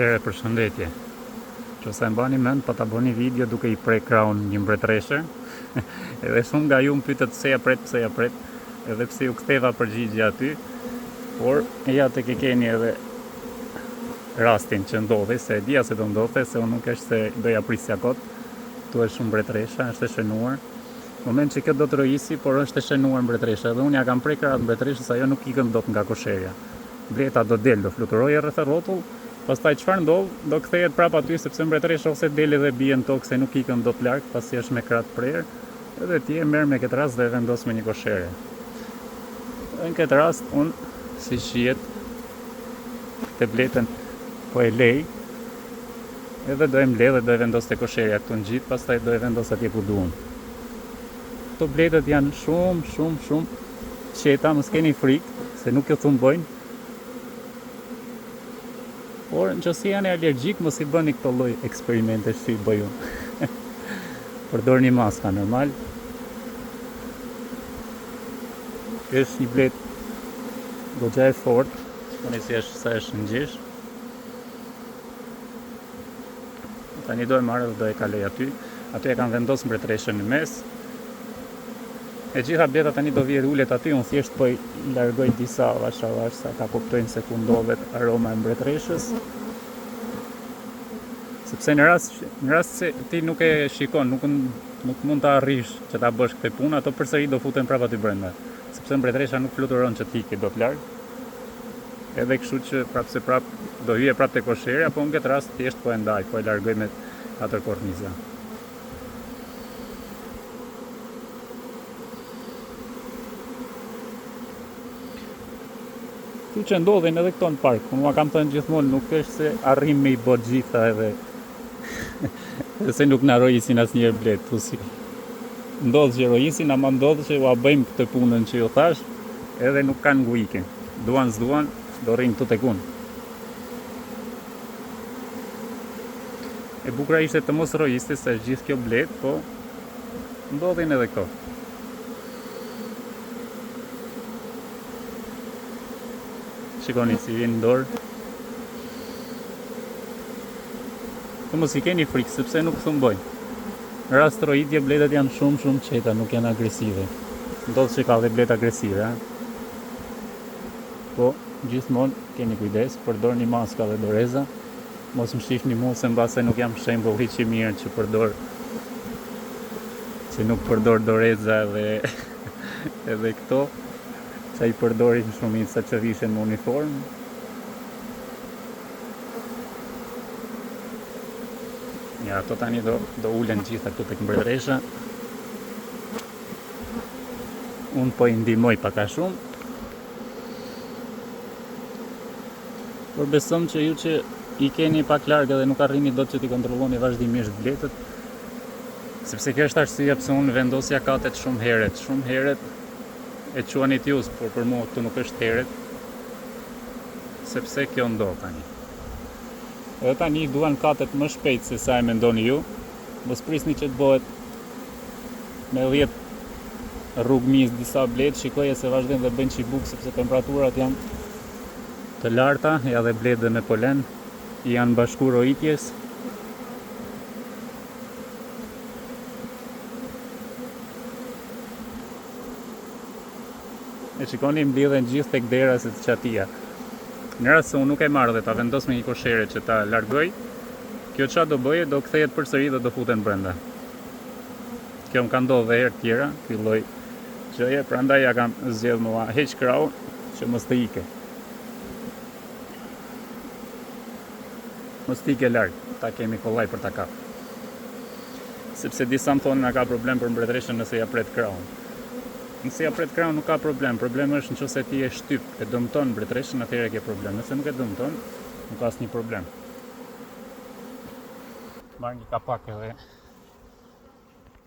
Atëherë përshëndetje. Nëse e mbani mend, po ta bëni video duke I prek krahun një mbretëreshe. Edhe shumë nga ju më pyetët pse ja pret, edhe pse ju ktheva përgjigje aty. Por ja tek e keni edhe rastin që ndodhi, se e dija se do ndodhte, se unë nuk është se doja prisja kot. Tu është shumë mbretëresha, është e shënuar. Në moment që kjo do të rojisi, por është e shënuar mbretëresha, dhe unë ja kam prek krahun mbretëreshës, ajo nuk ikën dot nga kosherja. Bleta do del, do fluturojë rreth rrotull. Pastaj çfarë ndodh? Do kthehet prapë aty sepse mbretëresha ose del edhe bie në tokë se nuk ikën dot larg, pasi është me krah të prerë. Edhe ti e merr me këtë rast dhe e vendos me një koshere. Në këtë rast unë, si shihet, te bletën po e lej, edhe do e mbledh dhe do e vendos te kosherja këtu në gjithë, pastaj do e vendos atje ku duam. Këto bletët janë shumë qeta, mos keni frikë, se nuk ju thumbojnë. Por nëse janë alergjik, mos I bëni këto lloj eksperimente që I bëj unë. Përdorni maska normal. Është një blet goxha e fortë, tani si është sa është ngjysh. Tani do e marrë dhe do e kaloj aty. Aty e kanë vendosur mbretëreshën në mes. E gjitha bleta tani do vjen ulet aty, unë thjesht po I largoj disa avash sa ta kuptojnë se ku ndodhet aroma e mbretëreshës. Sepse në rast se ti nuk e shikon, nuk mund ta arrish që ta bësh këtë punë, ato përsëri do futen prapë aty brenda. Sepse mbretëresha nuk fluturon që të ikë dot larg. Edhe kështu që prapë do hyje prapë te kosherja, po në këtë rast thjesht po e ndaj, po e largoj me atë korniza. Tu që ndodhin edhe këto në park, unë ma kam thënë gjithmonë, nuk është se arrim me I bë gjitha edhe se nuk na rojisin asnjëherë blet, tu si ndodh që rojisin, ama ndodh që ua bëjmë këtë punën që ju thash, edhe nuk kanë ngu ikin. Duan s'duan, do rrinë këtu tek unë. E bukura ishte të mos rojisti se është gjithë kjo blet, po ndodhin edhe këto. Shikoni si vjen në dorë. Po mos I keni frikë, sepse nuk thumbojnë. Në rast rojitje, bletat janë shumë qeta, nuk janë agresive. Ndodh që ka dhe blet agresive, Po, gjithmonë keni kujdes, përdorni maska dhe doreza. Mos më shihni mua se mbase nuk jam shembull hiç I mirë që nuk përdor doreza edhe këto. Sa I përdorin shumica që vishen me uniformë. Ja, ato tani do ulen gjitha këtu tek mbretëresha. Unë po I ndihmoj pak a shumë. Por besom që ju që I keni pak larg edhe nuk arrini dot që t'i kontrolloni vazhdimisht bletët. Sepse kjo është arsyeja pse unë vendosja katet shumë herët. E quanit ju, por për mua këtu nuk është heret, sepse kjo ndodh tani. Edhe tani duan katet më shpejt se sa e mendoni ju. Mos prisni që të bëhet me 10 rrugëmis disa blet, shikoje se vazhdojnë dhe bëjnë çibuk sepse temperaturat janë të larta, ja dhe blet dhe me polen janë bashku rojitjes. E shikoni mbledhen gjithë tek dera se të qatia. Në rast se unë nuk e marr dhe ta vendos me një koshere që ta largoj, kjo çfarë do bëje, do kthehet përsëri dhe do futen brenda. Kjo më ka ndodhur herë tjera, ky lloj gjëje, prandaj ja kam zgjedh mua heq krahun që mos të ike. Mos të ike larg, ta kemi kollaj për ta kap. Sepse disa më thonë na ka problem për mbretëreshën nëse ja pret krahun. Nëse ja pret krahun nuk ka problem. Problemi është nëse ti e shtyp, e dëmton mbretëreshën, atëherë ke problem. Nëse nuk e dëmton, nuk ka asnjë problem. Marr një kapak edhe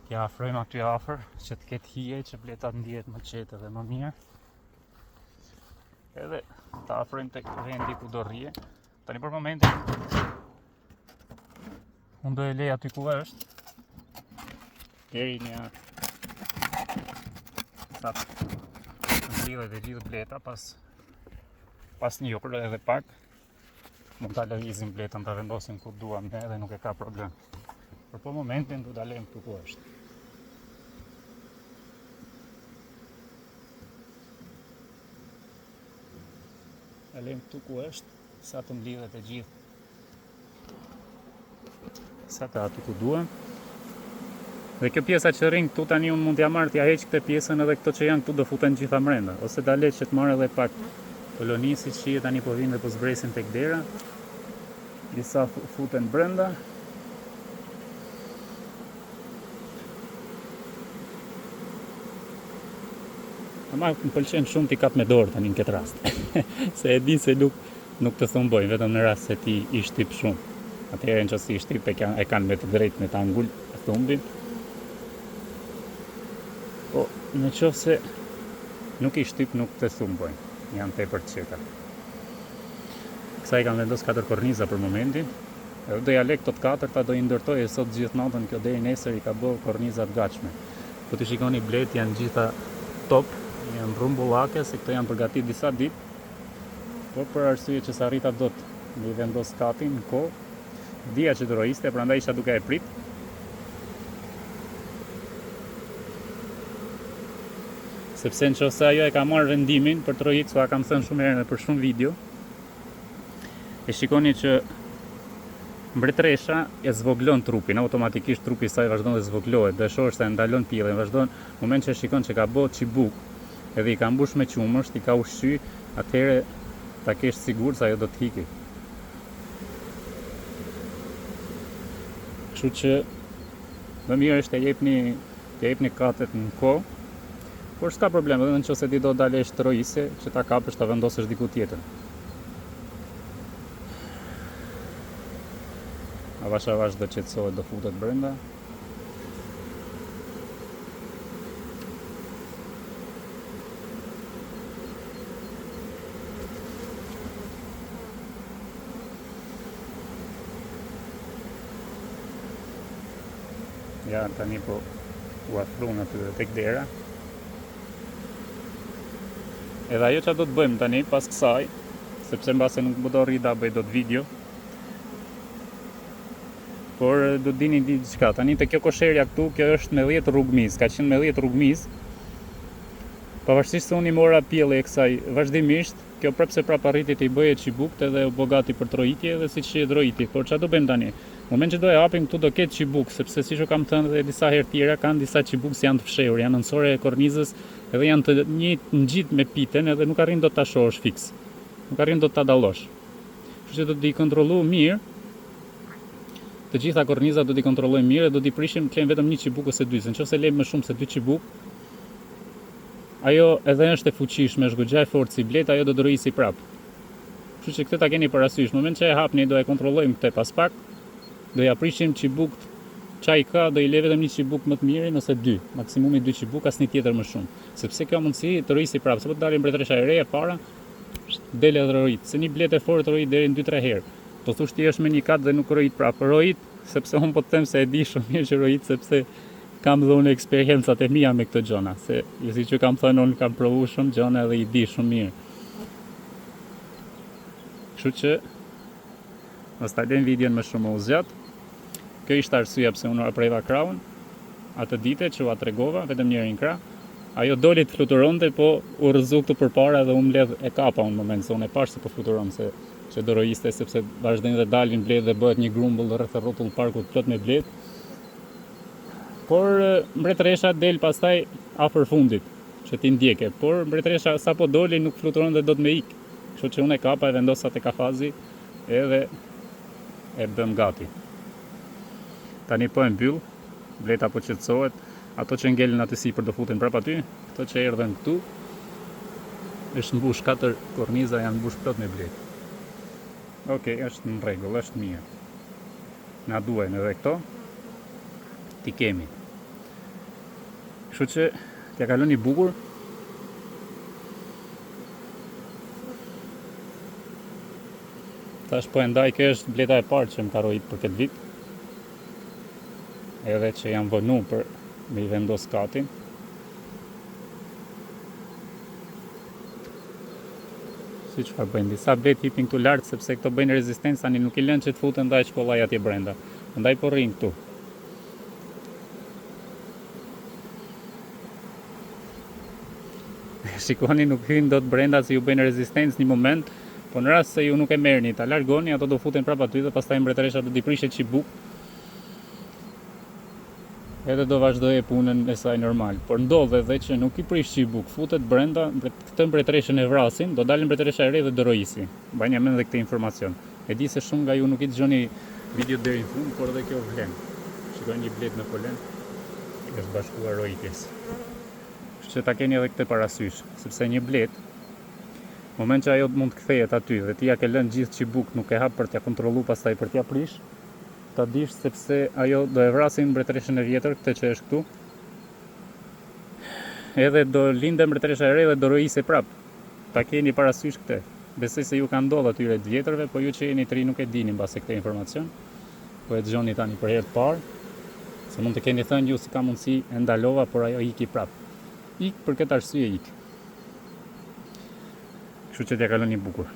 t'ja afrojmë aty afër, që të ketë hije, që bletat ndihet më qetë dhe më mirë. Edhe ta afrojmë tek vendi ku do rrije. Tani për momentin unë do e lej aty ku është. Deri një sa të zhvillet e gjithë bleta pas një orë edhe pak. mund ta lëvizim bletën, ta vendosim ku duam ne dhe nuk e ka problem. Por po momentin du ta lejmë këtu ku është. E lejmë këtu ku është, sa të mlidhet e gjithë. Sa të aty ku duhem. Dhe kjo pjesa që rrin këtu tani unë mund t'ja marr t'ja heq këtë pjesën edhe këto që janë këtu do futen gjitha mrenda. Ose ta lej që të marr edhe pak koloni si që tani po vinë dhe po zbresin tek dera. Disa futen brenda. Ama më pëlqen shumë t'i kap me dorë tani në këtë rast. Se e di se nuk të thumbojnë, vetëm në rast se ti i shtyp shumë. Atëherë nëse i shtyp e kanë me të drejtë me ta ngul thumbin. Po, në qoftë se nuk i shtyp nuk të thumbojnë. Janë tepër të qeta. Kësaj kam vendos 4 korniza për momentin. Edhe do ja lë këto të katërta, do i ndërtoj sot gjithë natën, kjo deri nesër i ka bërë korniza të gatshme. Po të shikoni blet janë gjitha top, janë rrumbullake, se këto janë përgatit disa ditë. Por për arsye që s'arrita dot me i vendos katin në kohë, dija që të rojiste, prandaj isha duke e prit. Sepse nëse ajo e ka marrë vendimin për të rojit, sa kam thënë shumë herë në për shumë video, e shikoni që mbretëresha e zvoglon trupin, automatikisht trupi i saj vazhdon dhe zvoglohet, dhe shohësh se ndalon pjellën, vazhdon, në moment që e shikon që ka bë çibuk, edhe i ka mbush me qumësht, i ka ushqy, atëherë ta kesh sigurt se ajo do të hiki. Kështu që më mirë është të jepni katet në kohë, por s'ka problem, edhe nëse ti do dalësh të rojise, që ta kapësh ta vendosësh diku tjetër. Avash do qetësohet, do futet brenda. Ja, tani po u afrun aty tek dera. Edhe ajo që do të bëjmë tani pas kësaj, sepse mbase nuk më do rri da bëj dot video, por do të dini diçka. Tani te kjo kosherja këtu, kjo është me 10 rrugmiz, ka qenë me 10 rrugmiz. Pavarësisht se unë i mora pjellë e kësaj vazhdimisht, kjo prapse prap arriti të i bëje çibukt edhe u bogati për trojitje edhe siç e drojiti. Por çfarë do bëjmë tani? Në moment që do e hapim këtu do ketë çibuk, sepse siç u kam thënë edhe disa herë tjera kanë disa çibuk që janë të fshehur, janë nënësore e kornizës edhe janë të njëjtë ngjit me piten edhe nuk arrin dot ta shohësh fiks. Nuk arrin dot ta dallosh. Kështu që do t'i kontrollojmë mirë. Të gjitha kornizat do t'i kontrollojmë mirë dhe do t'i prishim të kemë vetëm një çibuk ose dy. Nëse lejmë më shumë se 2 çibuk, ajo edhe është e fuqishme, është goxha e fortë si blet, ajo do të rrisi prap. Kështu që këtë ta keni parasysh. Në moment që e hapni do e kontrollojmë këtë pas pak. Do ja prishim çibukt, çai ka, do i le vetëm një çibuk më të mirin ose 2, maksimumi 2 çibuk, asnjë tjetër më shumë. Sepse kjo mundësi të rrisi prap, sepse do dalin mbretëresha e re e para, del edhe rojit. Se një blet e fortë rojit deri në 2-3 herë. Po thosh ti është me një kat dhe nuk rojit prap. Rojit, sepse unë po të them se e di shumë mirë që rojit, sepse kam dhënë eksperiencat e mia me këto gjona, se siç që kam thënë unë kam provuar shumë gjona dhe i di shumë mirë. Kështu që mos ta lëm videon më shumë u zgjat. Kjo ishte arsyeja pse unë preva krahun atë ditë që ua tregova, vetëm njërin krah. Ajo doli të fluturonte, po u rrezu këtu përpara dhe u mbledh e kapa në moment se unë e pash se po fluturon se që do rojiste, sepse vazhdojnë dhe dalin bledh dhe bëhet një grumbull rreth rrotull parkut plot me bledh. Por mbretëresha del pastaj afër fundit, që ti ndjeke. Por mbretëresha sapo doli nuk fluturon dhe do të me ik. Kështu që unë e kapa e vendosa te kafazi edhe e bëm gati. Tani po e mbyll, bleta po qetësohet, ato që ngelin aty sipër do futen prap aty, këto që erdhen këtu, është mbush 4 korniza janë mbush plot me blet. Okej, është në rregull, është mirë. Na duhen edhe këto. Ti kemi. Kështu që t'ja kaloni bukur. Tash po e ndaj, kjo është bleta e parë që më ka rojit për këtë vit. Edhe që jam vënu për me i vendos katin. Si çfarë bëjnë? Disa blet hipin këtu lart sepse këto bëjnë rezistencë, tani nuk i lënë që të futen ndaj shkollaj atje brenda. Prandaj po rrin këtu. Shikoni, nuk hyn dot brenda se ju bëjnë rezistencë një moment, po në rast se ju nuk e merrni, ta largoni, ato do futen prapë aty dhe pastaj mbretëresha do t'i prishet çibuk. Edhe do vazhdojë punën e saj normal. Por ndodh edhe që nuk i prish çibuk, futet brenda, këtë mbretëreshën e vrasin, do dalë mbretëresha e re dhe do rojisi. Mbajini mend edhe këtë informacion. E di se shumë nga ju nuk i dëgjoni video deri në fund, por edhe kjo vlen. Shikoni një blet në polen, i është bashkuar rojitjes. Kështu që ta keni edhe këtë parasysh, sepse një blet, në moment që ajo mund të kthehet aty dhe ti ja ke lënë gjithë çibuk, nuk e hap për t'ia kontrolluar pastaj për t'ia prish, ta dish sepse ajo do e vrasin mbretëreshën e vjetër, këtë që është këtu. Edhe do lindë mbretëresha e re dhe do rojise prap. Ta keni parasysh këtë. Besoj se ju ka ndodhur atyre të vjetërve, po ju që jeni të ri nuk e dini mbase këtë informacion. Po e dëgjoni tani për herë të parë, se mund të keni thënë ju si ka mundësi e ndalova, por ajo iki prap. Ik për këtë arsye ik. Kështu që t'ja kaloni bukur.